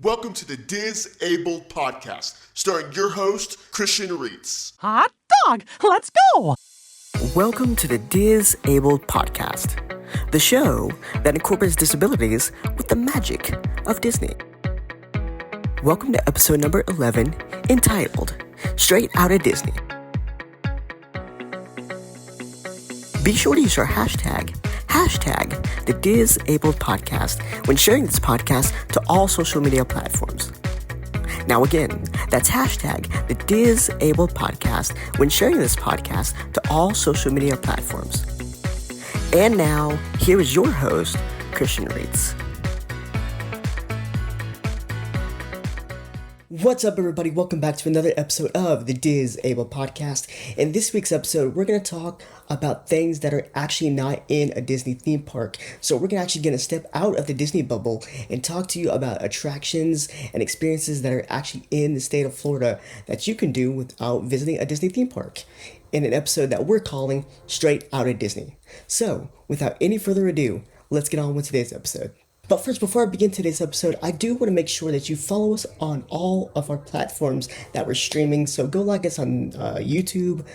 Welcome to the Disabled Podcast, starring your host, Christian Reitz. Hot dog, let's go! Welcome to the Disabled Podcast, the show that incorporates disabilities with the magic of Disney. Welcome to episode number 11, entitled Straight Outta Disney. Be sure to use our hashtag the Disabled Podcast when sharing this podcast to all social media platforms. Now again, that's hashtag the Disabled Podcast when sharing this podcast to all social media platforms. And now, here is your host, Christian Reitz. What's up, everybody? Welcome back to another episode of the Disabled Podcast. In this week's episode, we're going to talk about things that are actually not in a Disney theme park. So we're actually going to step out of the Disney bubble and talk to you about attractions and experiences that are actually in the state of Florida that you can do without visiting a Disney theme park, in an episode that we're calling Straight Outta Disney. So, without any further ado, let's get on with today's episode. But first, before I begin today's episode, I do want to make sure that you follow us on all of our platforms that we're streaming. So go like us on YouTube,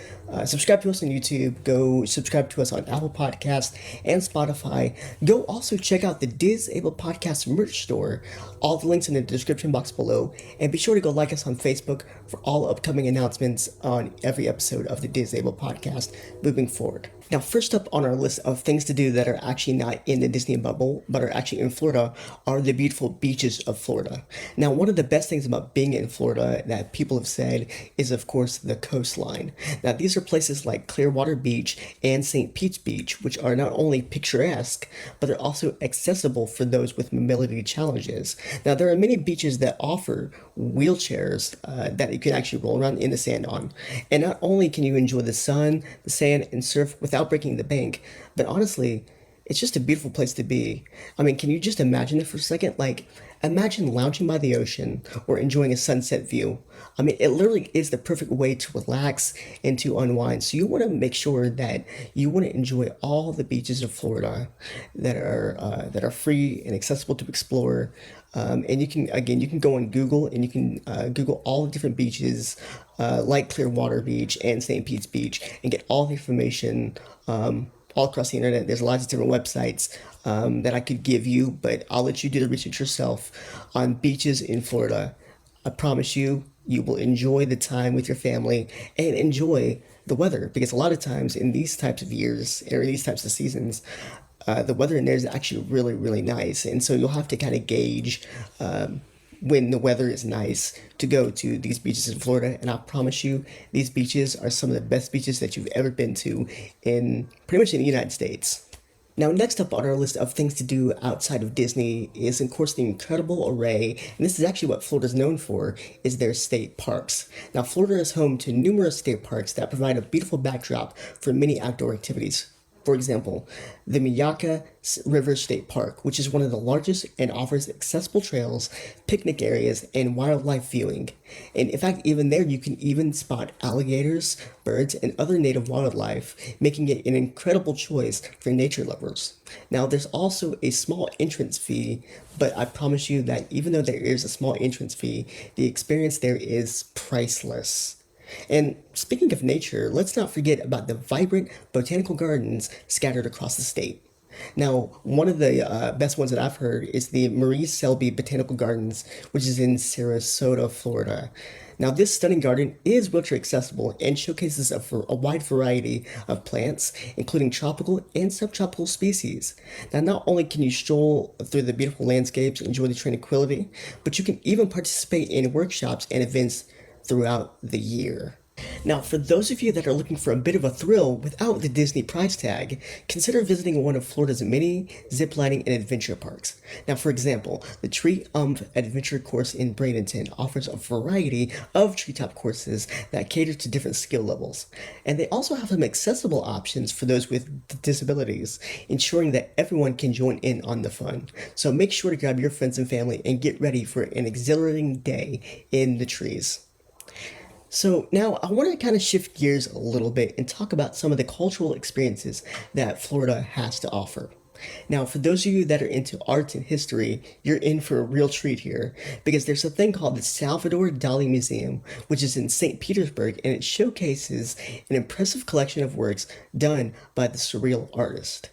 subscribe to us on YouTube, go subscribe to us on Apple Podcasts and Spotify. Go also check out the Disabled Podcast merch store. All the links in the description box below. And be sure to go like us on Facebook for all upcoming announcements on every episode of the Disabled Podcast moving forward. Now, first up on our list of things to do that are actually not in the Disney bubble, but are actually in Florida, are the beautiful beaches of Florida. Now, one of the best things about being in Florida that people have said is, of course, the coastline. Now, these are places like Clearwater Beach and St. Pete's Beach, which are not only picturesque, but they're also accessible for those with mobility challenges. Now, there are many beaches that offer wheelchairs that you can actually roll around in the sand on. And not only can you enjoy the sun, the sand, and surf without breaking the bank, but honestly, it's just a beautiful place to be. I mean, can you just imagine it for a second? Like, imagine lounging by the ocean or enjoying a sunset view. I mean, it literally is the perfect way to relax and to unwind. So you want to make sure that you want to enjoy all the beaches of Florida that are free and accessible to explore. And you can go on Google and you can Google all the different beaches like Clearwater Beach and St. Pete's Beach and get all the information all across the internet. There's lots of different websites that I could give you, but I'll let you do the research yourself on beaches in Florida. I promise you, you will enjoy the time with your family and enjoy the weather, because a lot of times in these types of years or these types of seasons, the weather in there is actually really, really nice. And so you'll have to kind of gauge when the weather is nice to go to these beaches in Florida. And I promise you, these beaches are some of the best beaches that you've ever been to in pretty much in the United States. Now, next up on our list of things to do outside of Disney is, of course, the incredible array, and this is actually what Florida is known for, is their state parks. Now, Florida is home to numerous state parks that provide a beautiful backdrop for many outdoor activities. For example, the Miyaka River State Park, which is one of the largest and offers accessible trails, picnic areas, and wildlife viewing. And in fact, even there, you can even spot alligators, birds, and other native wildlife, making it an incredible choice for nature lovers. Now, there's also a small entrance fee, but I promise you that even though there is a small entrance fee, the experience there is priceless. And speaking of nature, let's not forget about the vibrant botanical gardens scattered across the state. Now, one of the best ones that I've heard is the Marie Selby Botanical Gardens, which is in Sarasota, Florida. Now, this stunning garden is wheelchair accessible and showcases a wide variety of plants, including tropical and subtropical species. Now, not only can you stroll through the beautiful landscapes and enjoy the tranquility, but you can even participate in workshops and events throughout the year. Now, for those of you that are looking for a bit of a thrill without the Disney price tag, consider visiting one of Florida's many ziplining and adventure parks. Now, for example, the Tree Adventure Course in Bradenton offers a variety of treetop courses that cater to different skill levels. And they also have some accessible options for those with disabilities, ensuring that everyone can join in on the fun. So make sure to grab your friends and family and get ready for an exhilarating day in the trees. So now I want to kind of shift gears a little bit and talk about some of the cultural experiences that Florida has to offer. Now, for those of you that are into art and history, you're in for a real treat here because there's a thing called the Salvador Dali Museum, which is in St. Petersburg, and it showcases an impressive collection of works done by the surreal artist.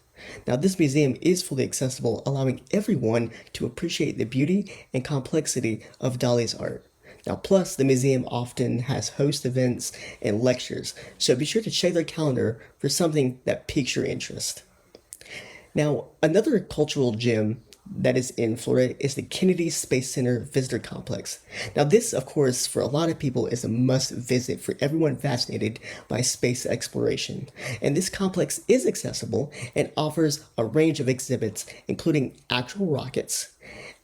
Now, this museum is fully accessible, allowing everyone to appreciate the beauty and complexity of Dali's art. Now, plus, the museum often has host events and lectures, so be sure to check their calendar for something that piques your interest. Now, another cultural gem that is in Florida is the Kennedy Space Center Visitor Complex. Now, this, of course, for a lot of people is a must visit for everyone fascinated by space exploration. And this complex is accessible and offers a range of exhibits, including actual rockets,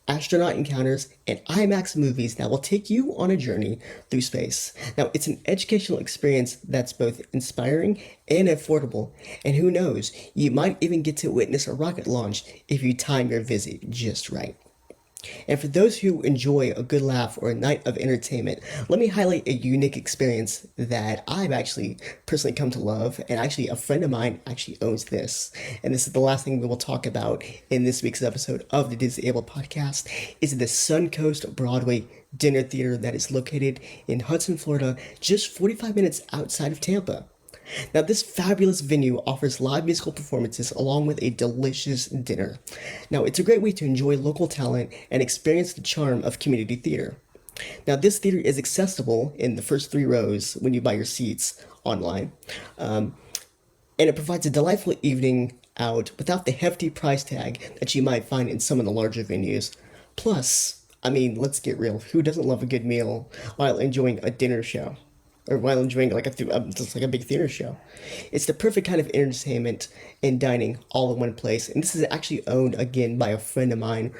astronaut encounters, and IMAX movies that will take you on a journey through space. Now, it's an educational experience that's both inspiring and affordable, and who knows, you might even get to witness a rocket launch if you time your visit just right. And for those who enjoy a good laugh or a night of entertainment, let me highlight a unique experience that I've actually personally come to love. And actually, a friend of mine actually owns this. And this is the last thing we will talk about in this week's episode of the Disabled Podcast. Is the Suncoast Broadway Dinner Theater that is located in Hudson, Florida, just 45 minutes outside of Tampa. Now, this fabulous venue offers live musical performances along with a delicious dinner. Now, it's a great way to enjoy local talent and experience the charm of community theater. Now, this theater is accessible in the first 3 rows when you buy your seats online, and it provides a delightful evening out without the hefty price tag that you might find in some of the larger venues. Plus, I mean, let's get real. Who doesn't love a good meal while enjoying a dinner show? Or while enjoying like just like a big theater show. It's the perfect kind of entertainment and dining all in one place. And this is actually owned again by a friend of mine.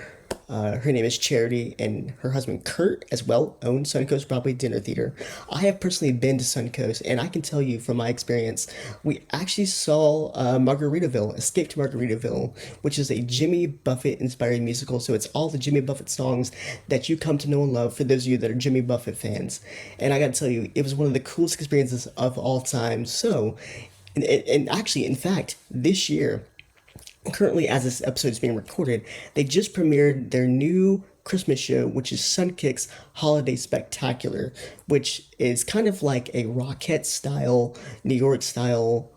Her name is Charity, and her husband Kurt as well own Suncoast Broadway Dinner Theater. I have personally been to Suncoast, and I can tell you from my experience, we actually saw Margaritaville, Escape to Margaritaville, which is a Jimmy Buffett inspired musical. So it's all the Jimmy Buffett songs that you come to know and love for those of you that are Jimmy Buffett fans. And I gotta tell you, it was one of the coolest experiences of all time. So, and actually, in fact, this year, currently as this episode is being recorded, they just premiered their new Christmas show, which is Sunkick's Holiday Spectacular, which is kind of like a Rockette style, New York style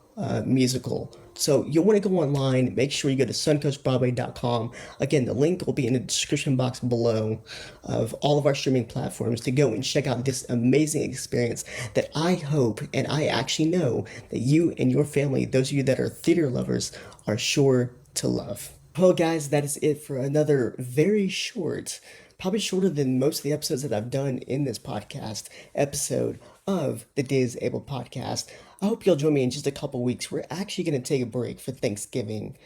musical. So you'll want to go online, make sure you go to suncoastbroadway.com. Again, the link will be in the description box below of all of our streaming platforms to go and check out this amazing experience that I hope and I actually know that you and your family, those of you that are theater lovers, are sure to love. Well, guys, that is it for another very short, probably shorter than most of the episodes that I've done in this podcast, episode of the Disabled Podcast. I hope you'll join me in just a couple weeks. We're actually going to take a break for Thanksgiving.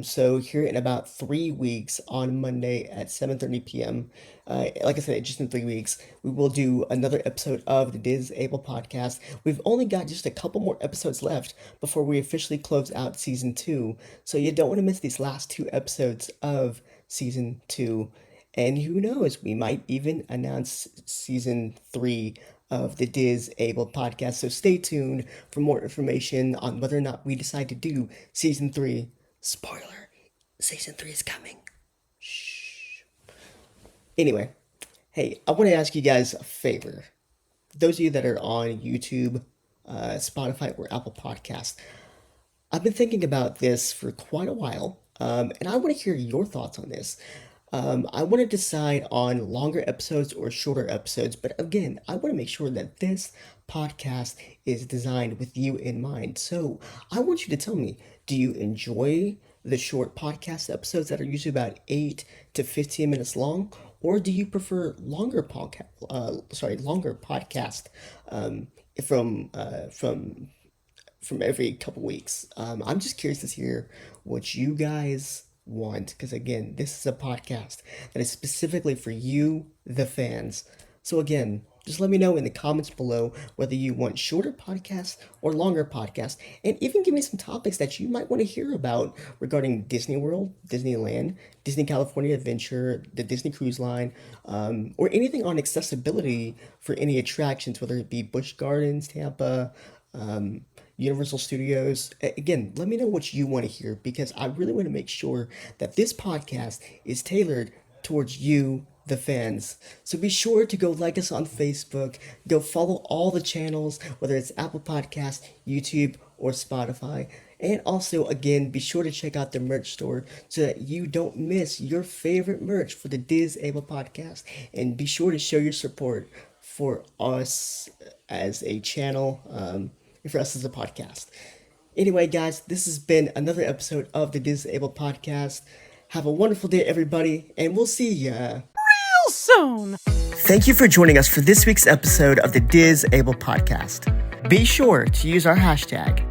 So here in about 3 weeks on Monday at 7:30 p.m., like I said, just in 3 weeks, we will do another episode of the Disabled Podcast. We've only got just a couple more episodes left before we officially close out season 2. So you don't want to miss these last 2 episodes of season 2. And who knows, we might even announce season 3 of the Disabled Podcast. So stay tuned for more information on whether or not we decide to do season 3. Spoiler, season 3 is coming. Shh. Anyway, hey, I want to ask you guys a favor. Those of you that are on YouTube, Spotify, or Apple Podcasts, I've been thinking about this for quite a while, and I want to hear your thoughts on this. I want to decide on longer episodes or shorter episodes, but again, I want to make sure that this podcast is designed with you in mind. So I want you to tell me, do you enjoy the short podcast episodes that are usually about 8 to 15 minutes long, or do you prefer longer podcast from every couple weeks? I'm just curious to hear what you guys want, because again, this is a podcast that is specifically for you, the fans. So again, just let me know in the comments below whether you want shorter podcasts or longer podcasts, and even give me some topics that you might want to hear about regarding Disney World, Disneyland, Disney California Adventure, the Disney Cruise Line, or anything on accessibility for any attractions, whether it be Busch Gardens, Tampa, Universal Studios. Again, let me know what you want to hear because I really want to make sure that this podcast is tailored towards you, the fans. So be sure to go like us on Facebook, go follow all the channels, whether it's Apple Podcast, YouTube, or Spotify. And also, again, be sure to check out the merch store so that you don't miss your favorite merch for the Disable podcast. And be sure to show your support for us as a channel, and for us as a podcast. Anyway, guys, this has been another episode of the Disable podcast. Have a wonderful day, everybody, and we'll see ya Real soon. Thank you for joining us for this week's episode of the Disable Podcast. Be sure to use our hashtag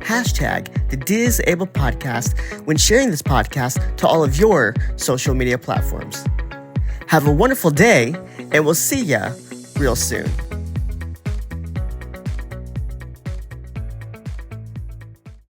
the Disable Podcast, when sharing this podcast to all of your social media platforms. Have a wonderful day, and we'll see ya real soon.